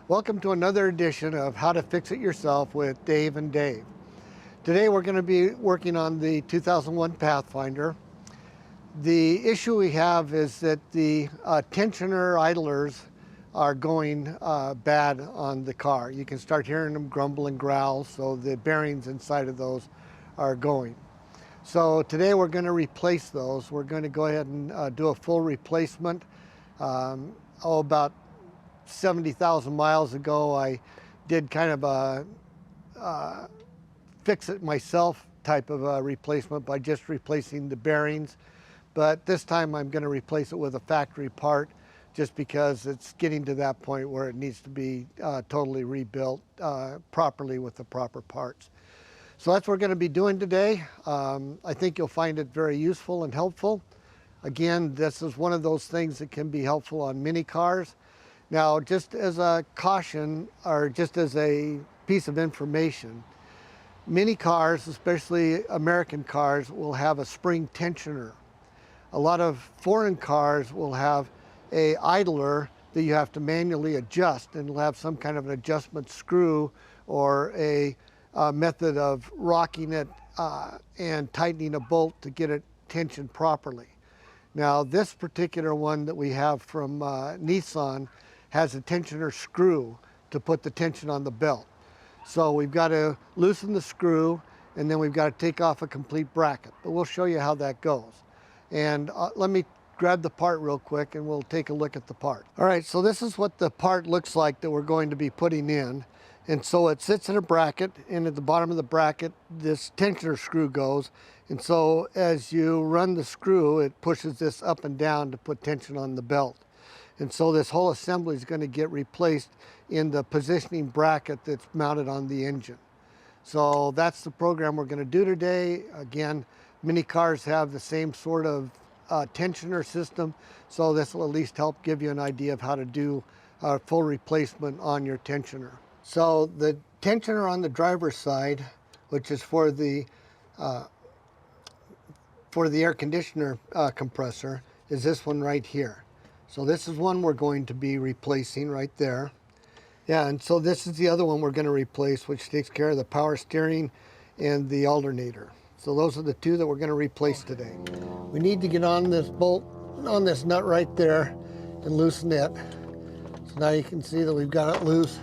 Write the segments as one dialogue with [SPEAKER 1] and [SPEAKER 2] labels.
[SPEAKER 1] Welcome to another edition of How to Fix It Yourself with Dave and Dave. Today we're going to be working on the 2001 Pathfinder. The issue we have is that the tensioner idlers are going bad on the car. You can start hearing them grumble and growl, so the bearings inside of those are going. So today we're going to replace those. We're going to go ahead and do a full replacement. About 70,000 miles ago, I did kind of a fix it myself type of a replacement by just replacing the bearings. But this time I'm going to replace it with a factory part, just because it's getting to that point where it needs to be totally rebuilt properly with the proper parts. So that's what we're going to be doing today. I think you'll find it very useful and helpful. Again, this is one of those things that can be helpful on many cars. Now, just as a caution, or just as a piece of information, many cars, especially American cars, will have a spring tensioner. A lot of foreign cars will have a idler that you have to manually adjust, and it'll have some kind of an adjustment screw or a method of rocking it and tightening a bolt to get it tensioned properly. Now, this particular one that we have from Nissan has a tensioner screw to put the tension on the belt. So we've got to loosen the screw, and then we've got to take off a complete bracket. But we'll show you how that goes. And let me grab the part real quick and we'll take a look at the part. All right, so this is what the part looks like that we're going to be putting in. And so it sits in a bracket, and at the bottom of the bracket, this tensioner screw goes. And so as you run the screw, it pushes this up and down to put tension on the belt. And so this whole assembly is going to get replaced in the positioning bracket that's mounted on the engine. So that's the program we're going to do today. Again, many cars have the same sort of tensioner system, so this will at least help give you an idea of how to do a full replacement on your tensioner. So the tensioner on the driver's side, which is for the air conditioner compressor, is this one right here. So this is one we're going to be replacing right there. Yeah, and so this is the other one we're going to replace, which takes care of the power steering and the alternator. So those are the two that we're going to replace today. We need to get on this bolt, on this nut right there, and loosen it. So now you can see that we've got it loose.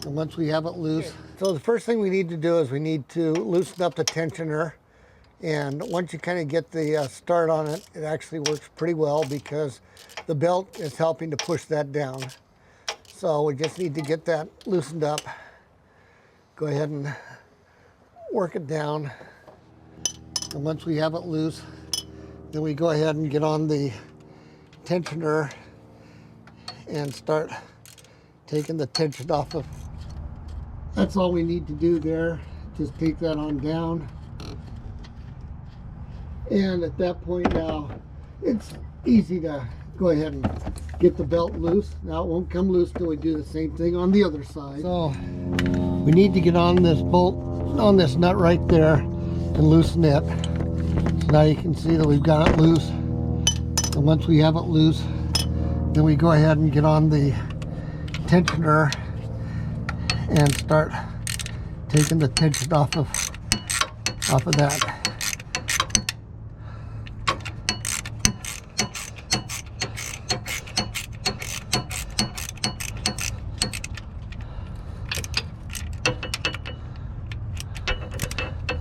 [SPEAKER 1] And once we have it loose, so the first thing we need to do is we need to loosen up the tensioner. And once you kind of get the start on it, it actually works pretty well because the belt is helping to push that down. So we just need to get that loosened up. Go ahead and work it down. And once we have it loose, then we go ahead and get on the tensioner and start taking the tension off of. That's all we need to do there. Just take that on down. And at that point now, it's easy to go ahead and get the belt loose. Now it won't come loose till we do the same thing on the other side. So we need to get on this bolt, on this nut right there, and loosen it. So now you can see that we've got it loose. And once we have it loose, then we go ahead and get on the tensioner and start taking the tension off of that.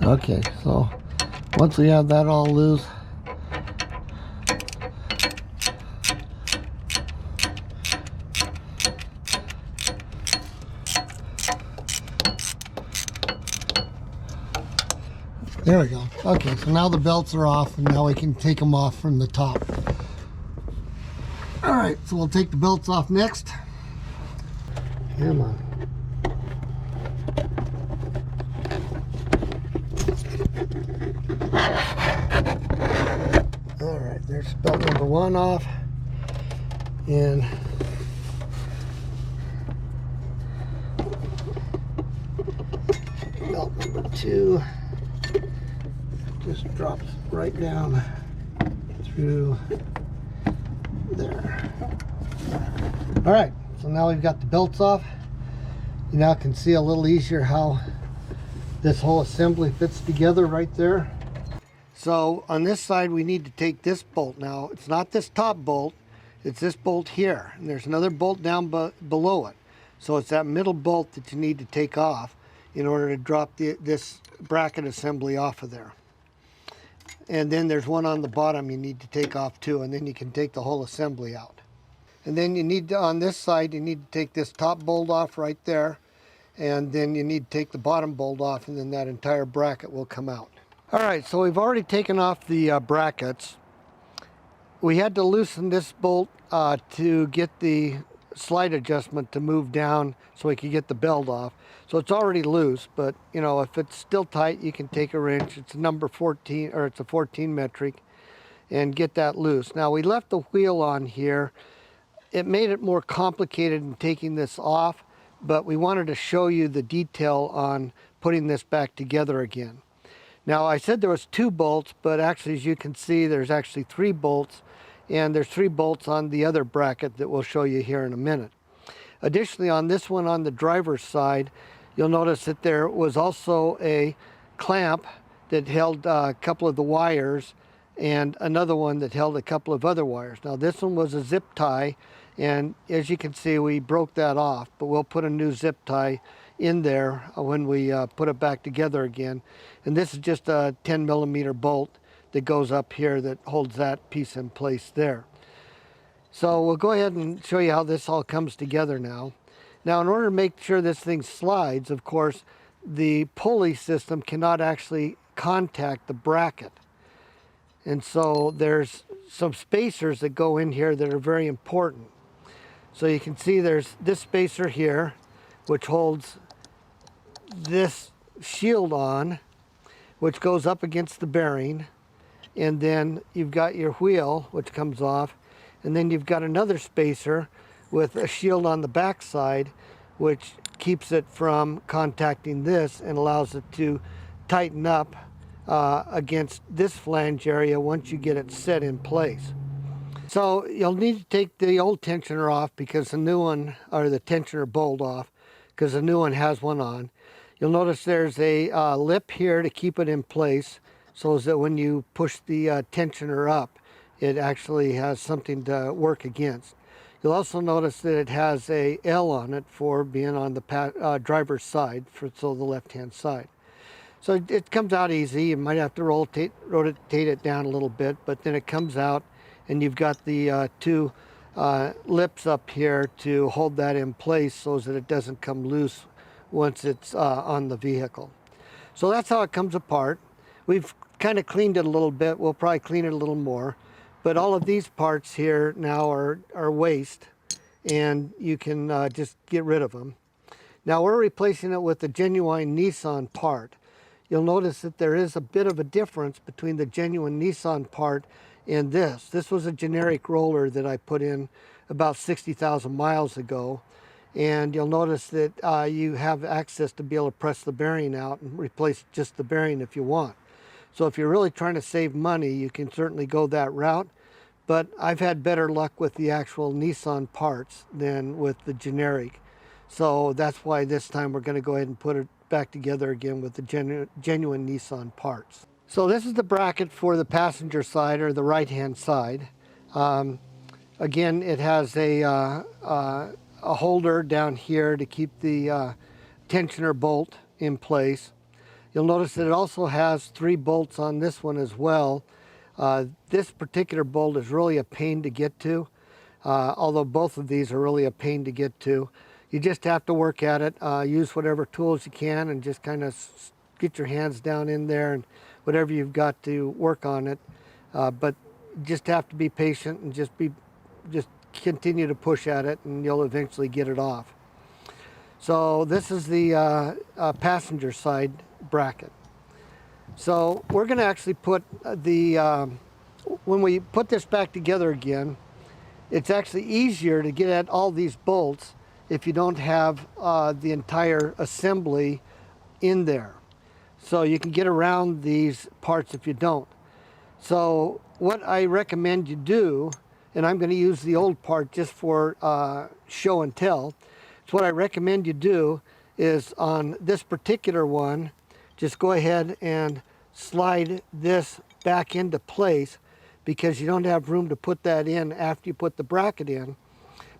[SPEAKER 1] Okay, so once we have that all loose, there we go. Okay, so now the belts are off, and now we can take them off from the top. All right, so we'll take the belts off next. Come on. All right, there's belt number one off, and belt number two just drops right down through there. All right, So now we've got the belts off. You now can see a little easier how this whole assembly fits together right there. So on this side we need to take this bolt now. It's not this top bolt, it's this bolt here. And there's another bolt down below it. So it's that middle bolt that you need to take off in order to drop this bracket assembly off of there. And then there's one on the bottom you need to take off too, and then you can take the whole assembly out. And then you need to, on this side, you need to take this top bolt off right there, and then you need to take the bottom bolt off, and then that entire bracket will come out. All right, so we've already taken off the brackets. We had to loosen this bolt to get the slide adjustment to move down so we could get the belt off. So it's already loose, but you know, if it's still tight, you can take a wrench. It's a number 14, or it's a 14 metric, and get that loose. Now we left the wheel on here. It made it more complicated in taking this off, but we wanted to show you the detail on putting this back together again. Now I said there was 2 bolts, but actually as you can see there's actually 3 bolts, and there's 3 bolts on the other bracket that we'll show you here in a minute. Additionally, on this one on the driver's side, you'll notice that there was also a clamp that held a couple of the wires and another one that held a couple of other wires. Now this one was a zip tie, and as you can see we broke that off, but we'll put a new zip tie in there when we put it back together again. And this is just a 10 millimeter bolt that goes up here that holds that piece in place there. So we'll go ahead and show you how this all comes together now. Now in order to make sure this thing slides, of course, the pulley system cannot actually contact the bracket. And so there's some spacers that go in here that are very important. So you can see there's this spacer here, which holds this shield on, which goes up against the bearing. And then you've got your wheel, which comes off. And then you've got another spacer with a shield on the back side, which keeps it from contacting this and allows it to tighten up against this flange area once you get it set in place. So you'll need to take the old tensioner off because the new one, or the tensioner bolt off, because the new one has one on. You'll notice there's a lip here to keep it in place so that when you push the tensioner up, it actually has something to work against. You'll also notice that it has a L on it for being on the driver's side, so the left-hand side. So it comes out easy. You might have to rotate it down a little bit, but then it comes out, and you've got the 2 lips up here to hold that in place so that it doesn't come loose once it's on the vehicle. So that's how it comes apart. We've kind of cleaned it a little bit. We'll probably clean it a little more. But all of these parts here now are waste, and you can just get rid of them. Now we're replacing it with a genuine Nissan part. You'll notice that there is a bit of a difference between the genuine Nissan part and this. This was a generic roller that I put in about 60,000 miles ago. And you'll notice that you have access to be able to press the bearing out and replace just the bearing if you want. So if you're really trying to save money, you can certainly go that route. But I've had better luck with the actual Nissan parts than with the generic. So that's why this time we're going to go ahead and put it back together again with the genuine Nissan parts. So this is the bracket for the passenger side, or the right-hand side. Again, it has a holder down here to keep the tensioner bolt in place. You'll notice that it also has 3 bolts on this one as well. This particular bolt is really a pain to get to, although both of these are really a pain to get to. You just have to work at it, use whatever tools you can, and just kind of get your hands down in there and whatever you've got to work on it. But you just have to be patient and just continue to push at it, and you'll eventually get it off. So this is the passenger side bracket. So we're going to actually put when we put this back together again, it's actually easier to get at all these bolts if you don't have the entire assembly in there. So you can get around these parts if you don't. So what I recommend you do and I'm going to use the old part just for show and tell. So what I recommend you do is on this particular one, just go ahead and slide this back into place, because you don't have room to put that in after you put the bracket in.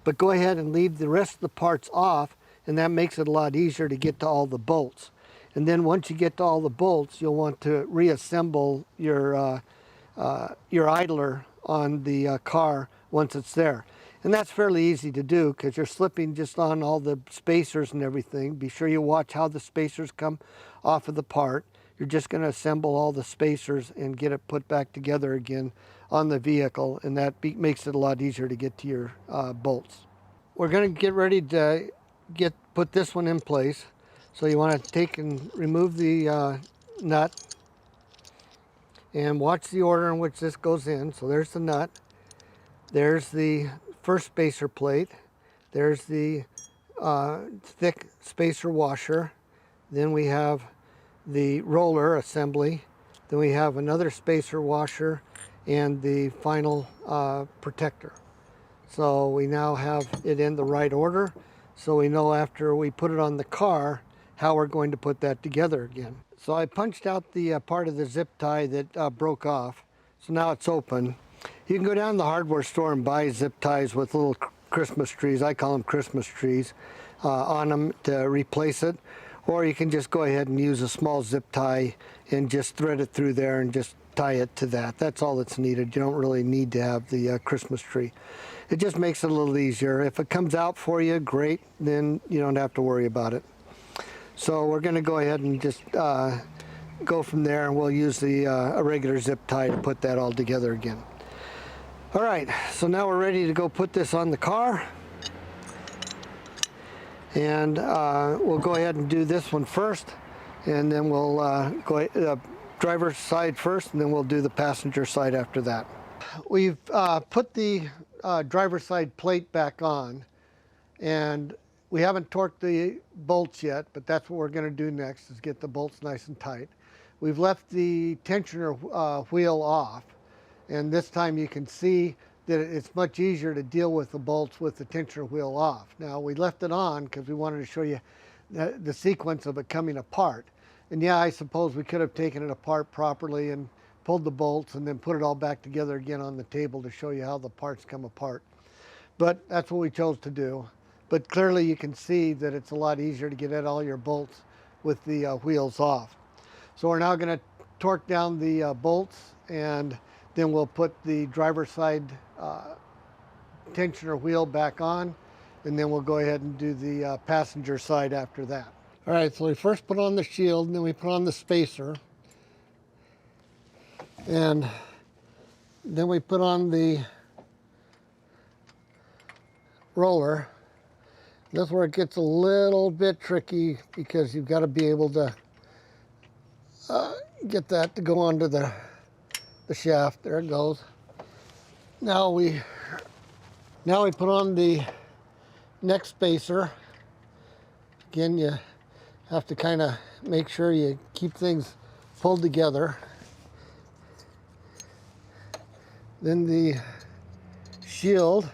[SPEAKER 1] But go ahead and leave the rest of the parts off, and that makes it a lot easier to get to all the bolts. And then once you get to all the bolts, you'll want to reassemble your idler on the car once it's there. And that's fairly easy to do, because you're slipping just on all the spacers and everything. Be sure you watch how the spacers come off of the part. You're just going to assemble all the spacers and get it put back together again on the vehicle, and that makes it a lot easier to get to your bolts. We're going to get ready to put this one in place. So you want to take and remove the nut, and watch the order in which this goes in. So there's the nut, there's the first spacer plate, there's the thick spacer washer, then we have the roller assembly, then we have another spacer washer, and the final protector. So we now have it in the right order, so we know after we put it on the car how we're going to put that together again. So I punched out the part of the zip tie that broke off, so now it's open. You can go down to the hardware store and buy zip ties with little Christmas trees, I call them Christmas trees, on them to replace it. Or you can just go ahead and use a small zip tie and just thread it through there and just tie it to that. That's all that's needed. You don't really need to have the Christmas tree. It just makes it a little easier. If it comes out for you, great, then you don't have to worry about it. So we're going to go ahead and just go from there, and we'll use a regular zip tie to put that all together again. All right, so now we're ready to go put this on the car. And we'll go ahead and do this one first, and then we'll go driver's side first, and then we'll do the passenger side after that. We've put the driver's side plate back on, and we haven't torqued the bolts yet, but that's what we're going to do next, is get the bolts nice and tight. We've left the tensioner wheel off, and this time you can see that it's much easier to deal with the bolts with the tensioner wheel off. Now, we left it on because we wanted to show you the sequence of it coming apart. And yeah, I suppose we could have taken it apart properly and pulled the bolts and then put it all back together again on the table to show you how the parts come apart. But that's what we chose to do. But clearly you can see that it's a lot easier to get at all your bolts with the wheels off. So we're now going to torque down the bolts, and then we'll put the driver's side tensioner wheel back on, and then we'll go ahead and do the passenger side after that. All right, so we first put on the shield, and then we put on the spacer, and then we put on the roller. That's where it gets a little bit tricky, because you've got to be able to get that to go onto the shaft. There it goes. Now we put on the next spacer. Again, you have to kind of make sure you keep things pulled together. Then the shield,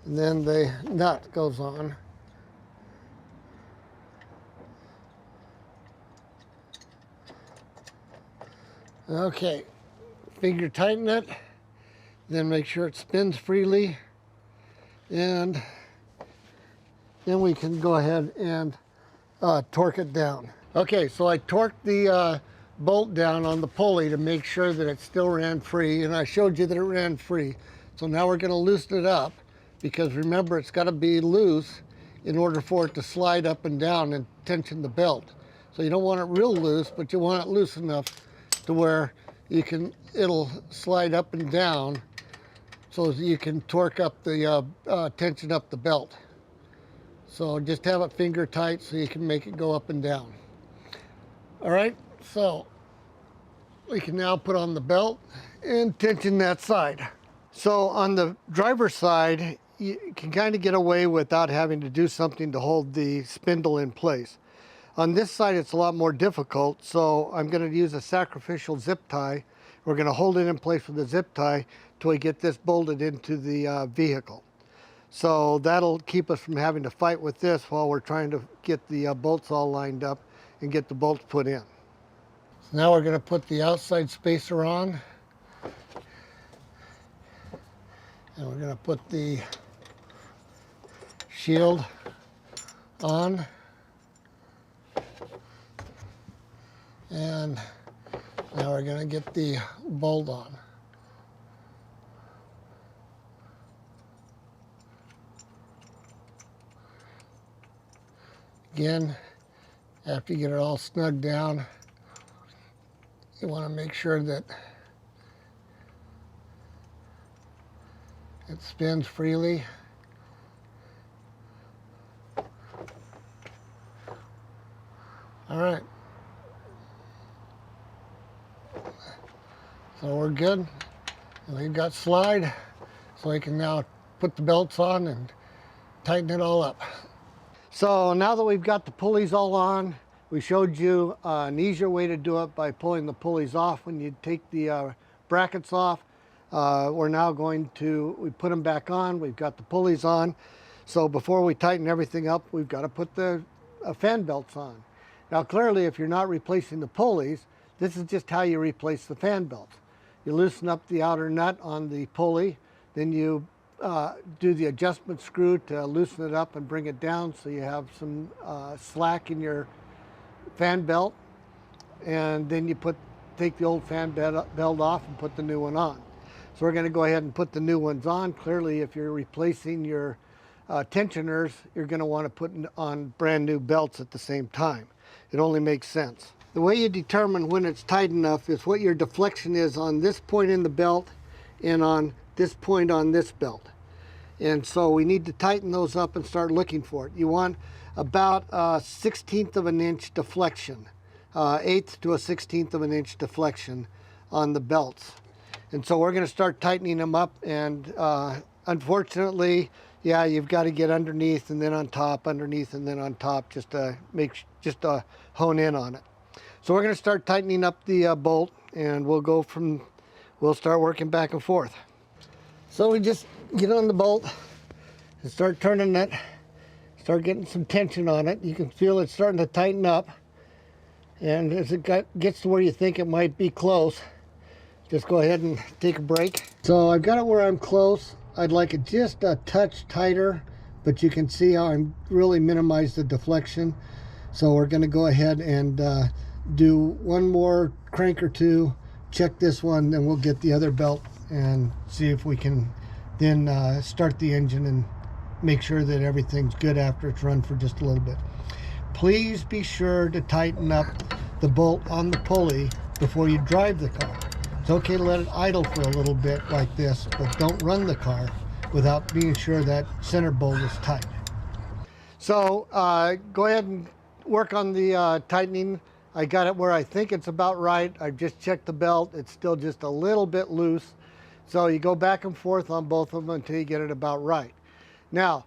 [SPEAKER 1] and then the nut goes on. Okay, finger tighten it, then make sure it spins freely, and then we can go ahead and torque it down. Okay, so I torqued the bolt down on the pulley to make sure that it still ran free, and I showed you that it ran free. So now we're going to loosen it up, because remember, it's got to be loose in order for it to slide up and down and tension the belt. So you don't want it real loose, but you want it loose enough to where it'll slide up and down, so you can torque up the tension up the belt. So just have it finger tight so you can make it go up and down. All right, so we can now put on the belt and tension that side. So on the driver's side, you can kind of get away without having to do something to hold the spindle in place. On this side, it's a lot more difficult, so I'm going to use a sacrificial zip tie. We're going to hold it in place with a zip tie till we get this bolted into the vehicle. So that'll keep us from having to fight with this while we're trying to get the bolts all lined up and get the bolts put in. So now we're going to put the outside spacer on. And we're going to put the shield on. And now we're going to get the bolt on. Again, after you get it all snug down, you want to make sure that it spins freely. All right. So we're good. And we've got slide, so we can now put the belts on and tighten it all up. So now that we've got the pulleys all on, we showed you an easier way to do it by pulling the pulleys off when you take the brackets off. We're now going to, we put them back on, we've got the pulleys on. So before we tighten everything up, we've got to put the fan belts on. Now clearly, if you're not replacing the pulleys, this is just how you replace the fan belts. You loosen up the outer nut on the pulley, then you do the adjustment screw to loosen it up and bring it down so you have some slack in your fan belt, and then you take the old fan belt off and put the new one on. So we're going to go ahead and put the new ones on. Clearly, if you're replacing your tensioners, you're going to want to put on brand new belts at the same time. It only makes sense. The way you determine when it's tight enough is what your deflection is on this point in the belt and on this point on this belt. And so we need to tighten those up and start looking for it. You want about a 1/16 of an inch deflection, 1/8 to a 1/16 of an inch deflection on the belts. And so we're going to start tightening them up, and unfortunately, yeah, you've got to get underneath and then on top, underneath and then on top, just to hone in on it. So we're going to start tightening up the bolt, and we'll start working back and forth. So we just get on the bolt and start turning it, start getting some tension on it. You can feel it starting to tighten up, and as it gets to where you think it might be close, just go ahead and take a break. So I've got it where I'm close. I'd like it just a touch tighter, but you can see how I'm really minimized the deflection. So we're going to go ahead and do one more crank or two, check this one, then we'll get the other belt and see if we can then start the engine and make sure that everything's good after it's run for just a little bit. Please be sure to tighten up the bolt on the pulley before you drive the car. It's okay to let it idle for a little bit like this, but don't run the car without being sure that center bolt is tight. So go ahead and work on the tightening. I got it where I think it's about right. I've just checked the belt. It's still just a little bit loose. So you go back and forth on both of them until you get it about right. Now,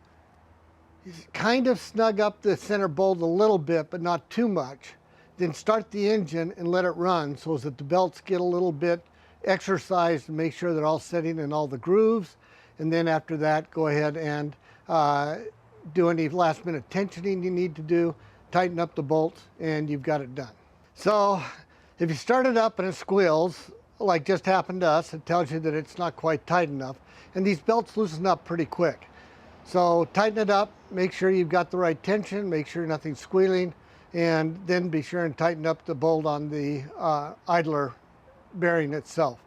[SPEAKER 1] kind of snug up the center bolt a little bit, but not too much. Then start the engine and let it run so that the belts get a little bit exercised and make sure they're all setting in all the grooves. And then after that, go ahead and do any last minute tensioning you need to do, tighten up the bolts, and you've got it done. So if you start it up and it squeals, like just happened to us, it tells you that it's not quite tight enough. And these belts loosen up pretty quick. So tighten it up, make sure you've got the right tension, make sure nothing's squealing, and then be sure and tighten up the bolt on the idler bearing itself.